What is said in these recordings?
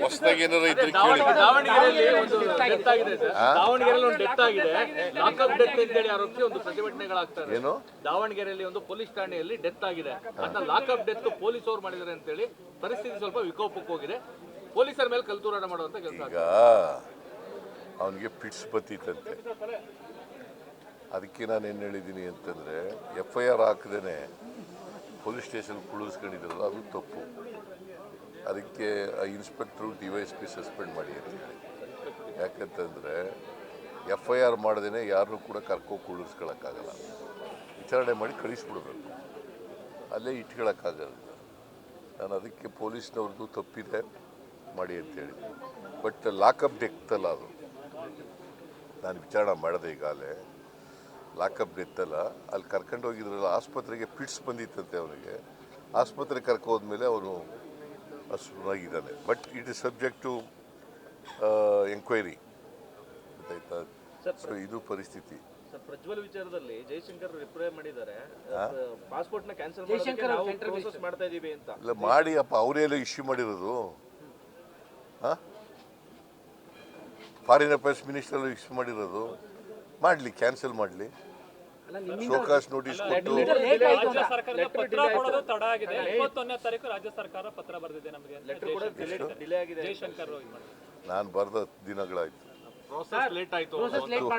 ಹೊಸದಾಗಿ ಏನಾರ ಇದ್ರೆ ದಾವಣಗೆರೆಯಲ್ಲಿ ಒಂದು ಡೆತ್ ಆಗಿದೆ ಸರ್. ದಾವಣಗೆರೆಯಲ್ಲಿ ಒಂದು ಡೆತ್ ಆಗಿದೆ. ಲಾಕಪ್ ಡೆತ್ ಅಂತೇಳಿ ಆರೋಪಿಸಿ ಒಂದು ಪ್ರತಿಭಟನೆಗಳಾಗ್ತಾರೆ. ಏನು ದಾವಣಗೆರೆಯಲ್ಲಿ ಒಂದು ಪೊಲೀಸ್ ಠಾಣೆಯಲ್ಲಿ ಡೆತ್ ಆಗಿದೆ. ಅದನ್ನ ಲಾಕಪ್ ಡೆತ್ ಪೊಲೀಸ್ ಅವರು ಮಾಡಿದ್ದಾರೆ ಅಂತೇಳಿ ಪರಿಸ್ಥಿತಿ ಸ್ವಲ್ಪ ವಿಕೋಪಕ್ಕೆ ಹೋಗಿದೆ. ಪೊಲೀಸರ ಮೇಲೆ ಕಲ್ತೂರಾಟ ಮಾಡುವಂತ ಕೆಲಸ. ಈಗ ಅವನಿಗೆ ಪಿಟ್ಸ್ ಬತ್ತಿತ್ತಂತೆ. ಅದಕ್ಕೆ ನಾನು ಏನು ಹೇಳಿದ್ದೀನಿ ಅಂತಂದರೆ FIR ಹಾಕದೇನೆ ಪೊಲೀಸ್ ಸ್ಟೇಷನ್ ಕುಳಿಸ್ಕೊಂಡಿದ್ರಲ್ಲ ಅದು ತಪ್ಪು. ಅದಕ್ಕೆ ಆ ಇನ್ಸ್ಪೆಕ್ಟ್ರು DYSP ಸಸ್ಪೆಂಡ್ ಮಾಡಿ ಅಂತೇಳಿ. ಯಾಕಂತಂದರೆ FIR ಮಾಡದೇ ಯಾರನ್ನೂ ಕೂಡ ಕರ್ಕೊಂಡು ಕುಳಿಸ್ಕೊಳ್ಳೋಕ್ಕಾಗಲ್ಲ. ವಿಚಾರಣೆ ಮಾಡಿ ಕಳಿಸ್ಬಿಡ್ಬೇಕು, ಅಲ್ಲೇ ಇಟ್ಕೊಳ್ಳೋಕ್ಕಾಗಲ್ಲ. ನಾನು ಅದಕ್ಕೆ ಪೊಲೀಸ್ನವ್ರದ್ದು ತಪ್ಪಿದೆ ಮಾಡಿ ಅಂತೇಳಿ. ಬಟ್ ಲಾಕಪ್ ಡೆತ್ತಲ್ಲ ಅದು, ನಾನು ವಿಚಾರಣೆ ಮಾಡಿದೆ ಈಗಾಗಲೇ. ಲಾಕಪ್ ಡೆತ್ತಲ್ಲ, ಅಲ್ಲಿ ಕರ್ಕೊಂಡು ಹೋಗಿದ್ರಲ್ಲ ಆಸ್ಪತ್ರೆಗೆ ಪಿಟ್ಸ್ ಬಂದಿತ್ತಂತೆ ಅವನಿಗೆ. ಆಸ್ಪತ್ರೆಗೆ ಕರ್ಕೋದ್ಮೇಲೆ ಅವನು ಸುಮ್ಮನಾಗಿದ್ದಾನೆ. But it is subject to enquiry, ಗೊತ್ತಾಯ್ತಾ? ಸೊ ಇದು ಪರಿಸ್ಥಿತಿ. ಪ್ರಜ್ವಲ್ ವಿಚಾರದಲ್ಲಿ ಜೈಶಂಕರ್ ರಿಪ್ಲೈ ಮಾಡಿದ್ದಾರೆ, ಪಾಸ್ಪೋರ್ಟ್ ನ ಕ್ಯಾನ್ಸಲ್ ಮಾಡ್ತಾ ಇದೀವಿ ಅಂತ. ಇಲ್ಲ ಮಾಡಿ ಅಪ್ಪ, ಅವರೆಲ್ಲ ಇಶ್ಯೂ ಮಾಡಿರೋದು. ಫಾರಿನ್ ಅಫೇರ್ಸ್ ಮಿನಿಸ್ಟರ್ ಇಶ್ಯೂ ಮಾಡಿರೋದು. ಮಾಡಲಿ, ಕ್ಯಾನ್ಸಲ್ ಮಾಡಲಿ. ಶೋಕಾಸ್ ನೋಟಿಸ್ ಕೊಟ್ಟು ರಾಜ್ಯ ಸರ್ಕಾರ ಪತ್ರ ಕೊಡೋದು ತಡ ಆಗಿದೆ. 21ನೇ ತಾರೀಕು ರಾಜ್ಯ ಸರ್ಕಾರ ಪತ್ರ ಬರೆದಿದೆ ನಮಗೆ. ಜೈಶಂಕರ್ ನಾನು ಬರೆದ ದಿನಗಳಾಯ್ತು.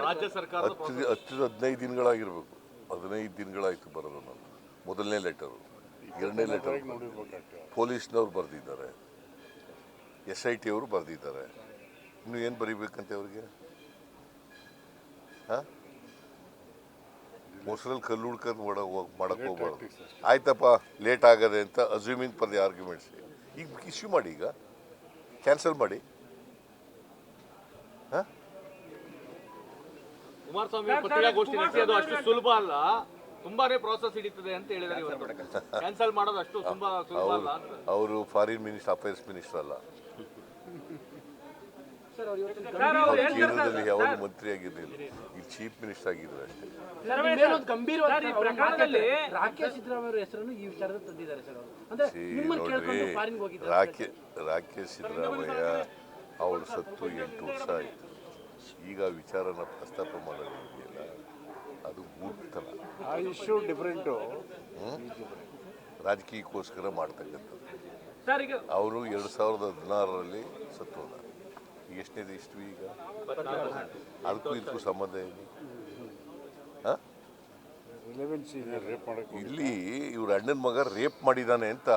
ರಾಜ್ಯ ಸರ್ಕಾರ 15 ದಿನಗಳಾಗಿರ್ಬೇಕು. 15 ದಿನಗಳಾಯ್ತು ಬರೋದು. ನಾನು ಮೊದಲನೇ ಲೆಟರು, ಎರಡನೇ ಲೆಟರ್ ಪೊಲೀಸ್ನವ್ರು ಬರೆದಿದ್ದಾರೆ, SIT ಅವರು ಬರೆದಿದ್ದಾರೆ. ಇನ್ನು ಏನು ಬರೀಬೇಕಂತೆ ಅವ್ರಿಗೆ? ಮೊಸರಲ್ಲಿ ಕಲ್ಲು ಹುಡ್ಕೊಂಡು ಮಾಡಕ್ಕೆ ಹೋಗ್ಬಾರ್ದು. ಆಯ್ತಪ್ಪ ಲೇಟ್ ಆಗದೆ ಅಂತ ಅಸ್ಯೂಮಿಂಗ್ ಫಾರ್ ದಿ ಆರ್ಗ್ಯುಮೆಂಟ್ಸ್. ಈಗ ಇಶ್ಯೂ ಮಾಡಿ, ಈಗ ಕ್ಯಾನ್ಸಲ್ ಮಾಡಿ. ಕುಮಾರಸ್ವಾಮಿ ಪತ್ರಿಕಾಗೋಷ್ಠಿ ನಡೆಸಿ ಅಷ್ಟು ಸುಲಭ ಅಲ್ಲ, ತುಂಬಾನೇ ಪ್ರಾಸೆಸ್ ಹಿಡಿತದೆ ಅಂತ ಹೇಳಿದ್ದಾರೆ. ಕ್ಯಾನ್ಸಲ್ ಮಾಡೋದು ಅಷ್ಟು ಸುಲಭ ಅಲ್ಲ. ಅವರು ಫಾರಿನ್ ಅಫೇರ್ಸ್ ಮಿನಿಸ್ಟರ್ ಅಲ್ಲ, ಕೇಂದ್ರದಲ್ಲಿ ಯಾವಾಗ ಮಂತ್ರಿ ಆಗಿರಲಿಲ್ಲ, ಈಗ ಚೀಫ್ ಮಿನಿಸ್ಟರ್ ಆಗಿದ್ರು ಅಷ್ಟೇ. ರಾಕೇಶ್ ಸಿದ್ದರಾಮಯ್ಯ ಅವಳು ಸತ್ತು 8 ವರ್ಷ ಆಯಿತು. ಈಗ ವಿಚಾರನ ಪ್ರಸ್ತಾಪ ಮಾಡೋದಿದೆಯಲ್ಲ, ಅದು ಮೂರ್ತನ. ಆ ಇಶ್ಯೂ ಡಿಫರೆಂಟು, ರಾಜಕೀಯಕ್ಕೋಸ್ಕರ ಮಾಡ್ತಕ್ಕಂಥದ್ದು. ಅವರು 2016ರಲ್ಲಿ ಸತ್ತೋದ. ಈಗ ಎಷ್ಟನೇದು ಇಷ್ಟು? ಈಗ ಅದಕ್ಕೂ ಇದಕ್ಕೂ ಸಂಬಂಧ ಏನು? ಇಲ್ಲಿ ಇವ್ರ ಅಣ್ಣನ ಮಗ ರೇಪ್ ಮಾಡಿದ್ದಾನೆ ಅಂತ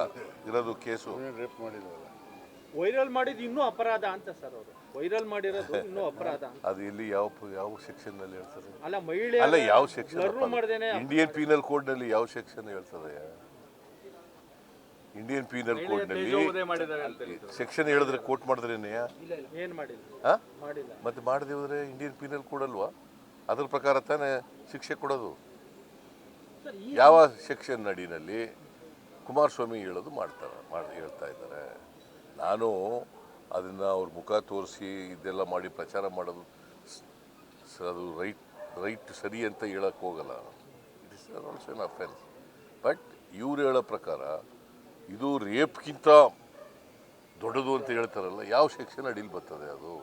ಇರೋದು ಕೇಸು. ರೇಪ್ ಮಾಡಿದ್ರಲ್ಲ, ವೈರಲ್ ಮಾಡಿದ್ದು ಇನ್ನೂ ಅಪರಾಧ ಅಂತ ಸರ್. ಅವರು ವೈರಲ್ ಮಾಡಿರೋದು ಇನ್ನೂ ಅಪರಾಧ. ಅದು ಇಲ್ಲಿ ಯಾವ ಸೆಕ್ಷನ್ ನಲ್ಲಿ ಹೇಳ್ತಾರೆ? ಅಲ್ಲ, ಮಹಿಳೆ ಅಲ್ಲ, ಯಾವ ಸೆಕ್ಷನ್? ಇಂಡಿಯನ್ ಪೀನಲ್ ಕೋಡ್ ನಲ್ಲಿ ಯಾವ ಸೆಕ್ಷನ್ ಹೇಳ್ತದೆ? ಇಂಡಿಯನ್ ಪೀನಲ್ ಕೋಡ್ ನಲ್ಲಿ ಸೆಕ್ಷನ್ ಹೇಳಿದ್ರೆ ಕೋಟ್ ಮಾಡಿದ್ರೇನೆ ಮತ್ತೆ ಮಾಡದೆ ಹೋದ್ರೆ ಇಂಡಿಯನ್ ಪೀನಲ್ ಕೋಡ್ ಅಲ್ವಾ? ಅದ್ರ ಪ್ರಕಾರ ತಾನೇ ಶಿಕ್ಷೆ ಕೊಡೋದು. ಯಾವ ಸೆಕ್ಷನ್ ನಡಿನಲ್ಲಿ ಕುಮಾರಸ್ವಾಮಿ ಹೇಳೋದು ಹೇಳ್ತಾ ಇದ್ದಾರೆ. ನಾನು ಅದನ್ನು ಅವ್ರ ಮುಖ ತೋರಿಸಿ ಇದೆಲ್ಲ ಮಾಡಿ ಪ್ರಚಾರ ಮಾಡೋದು ಅದು ರೈಟ್ ಸರಿ ಅಂತ ಹೇಳಕ್ಕೆ ಹೋಗಲ್ಲ. It is also an offence. But ಇವ್ರು ಹೇಳೋ ಪ್ರಕಾರ ಇದು ರೇಪ್ಗಿಂತ ದೊಡ್ಡದು ಅಂತ ಹೇಳ್ತಾರಲ್ಲ, ಯಾವ ಸೆಕ್ಷನ್ ಅಡಿಲಿ ಬರ್ತದೆ ಅದು?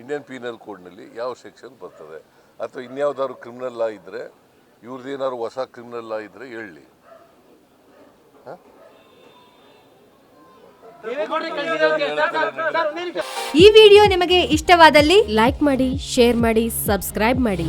ಇಂಡಿಯನ್ ಪೀನಲ್ ಕೋಡ್ನಲ್ಲಿ ಯಾವ ಸೆಕ್ಷನ್ ಬರ್ತದೆ? ಅಥವಾ ಇನ್ಯಾವುದಾದ್ರು ಕ್ರಿಮಿನಲ್ ಲಾ ಇದ್ದರೆ, ಇವ್ರದ್ದೇನಾದ್ರು ಹೊಸ ಕ್ರಿಮಿನಲ್ ಲಾ ಇದ್ದರೆ ಹೇಳಲಿ. ಈ ವಿಡಿಯೋ ನಿಮಗೆ ಇಷ್ಟವಾದಲ್ಲಿ ಲೈಕ್ ಮಾಡಿ, ಶೇರ್ ಮಾಡಿ, ಸಬ್ಸ್ಕ್ರೈಬ್ ಮಾಡಿ.